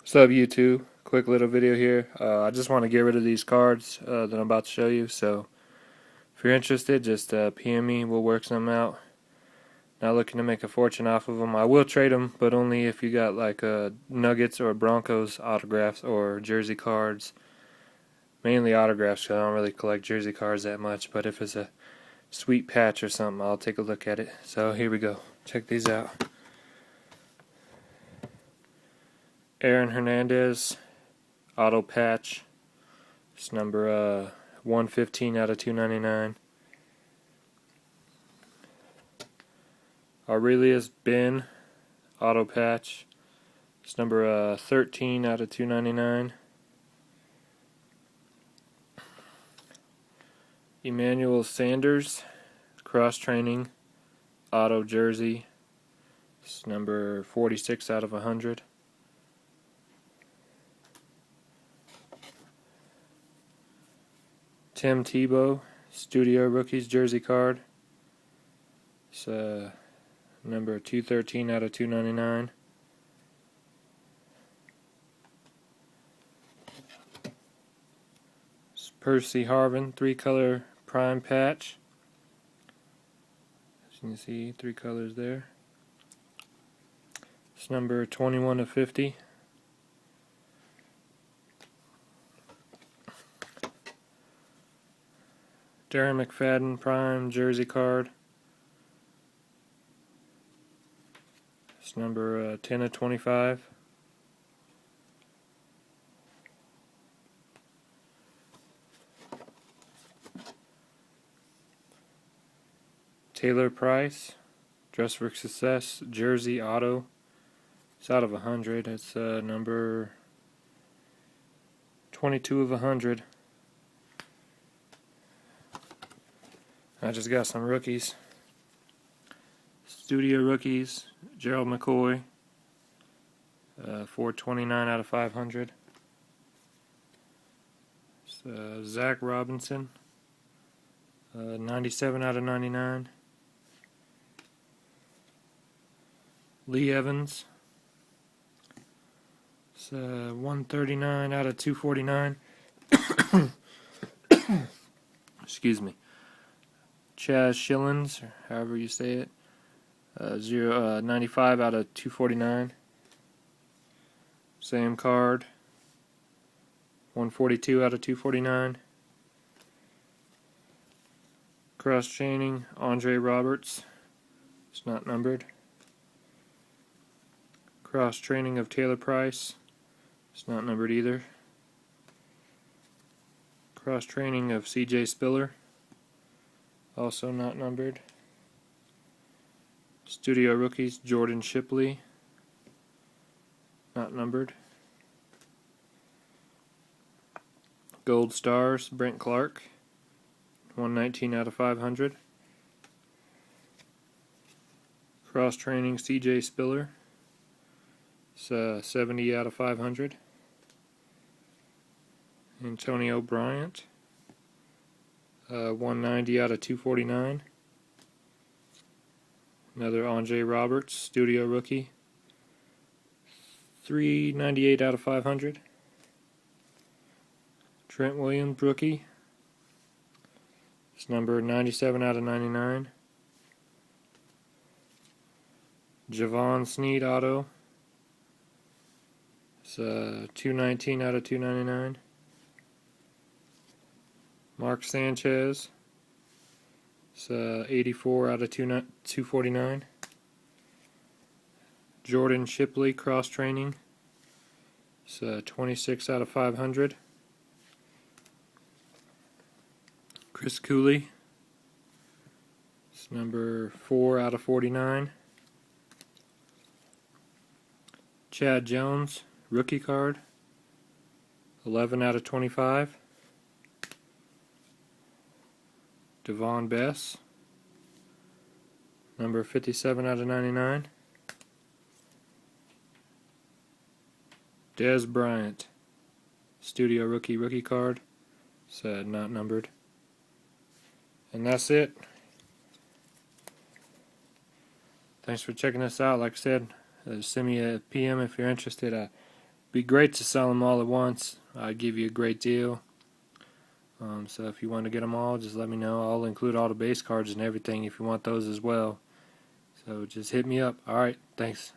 What's up, YouTube? Quick little video here. I just want to get rid of these cards that I'm about to show you. So if you're interested, just PM me. We'll work something out. Not looking to make a fortune off of them. I will trade them, but only if you got like Nuggets or Broncos autographs or jersey cards. Mainly autographs, because I don't really collect jersey cards that much. But if it's a sweet patch or something, I'll take a look at it. So here we go. Check these out. Aaron Hernandez auto patch. It's number 115 out of 299. Aurelius Ben auto patch. It's number 13 out of 299. Emmanuel Sanders cross training auto jersey. It's number 46 out of 100. Tim Tebow studio rookies jersey card. It's number 213 out of 299. It's Percy Harvin 3-color prime patch. As you can see, 3 colors there. It's number 21 of 50. Darren McFadden prime jersey card. It's number 10 of 25. Taylor Price, Dress for Success jersey auto. It's out of 100. It's number 22 of 100. I just got some rookies. Studio rookies, Gerald McCoy, 429 out of 500. Zach Robinson, 97 out of 99. Lee Evans, it's 139 out of 249. Excuse me. Chaz Shillings, or however you say it, 95 out of 249. Same card, 142 out of 249. Cross chaining, Andre Roberts, it's not numbered. Cross training of Taylor Price, it's not numbered either. Cross training of CJ Spiller, also not numbered. Studio rookies, Jordan Shipley, not numbered. Gold stars, Brent Clark, 119 out of 500. Cross training, CJ Spiller, it's 70 out of 500. Antonio Bryant, 190 out of 249. Another Andre Roberts, studio rookie, 398 out of 500. Trent Williams, rookie, it's number 97 out of 99. Javon Sneed, auto, it's 219 out of 299. Mark Sanchez, it's 84 out of 249. Jordan Shipley, cross training, it's 26 out of 500. Chris Cooley, it's number 4 out of 49. Chad Jones, rookie card, 11 out of 25. Devon Bess, number 57 out of 99. Dez Bryant, studio rookie card, it's not numbered. And that's it. Thanks for checking us out. Like I said, send me a PM if you're interested. be great to sell them all at once. I'd give you a great deal. So if you want to get them all, just let me know. I'll include all the base cards and everything if you want those as well. So just hit me up. Alright, thanks.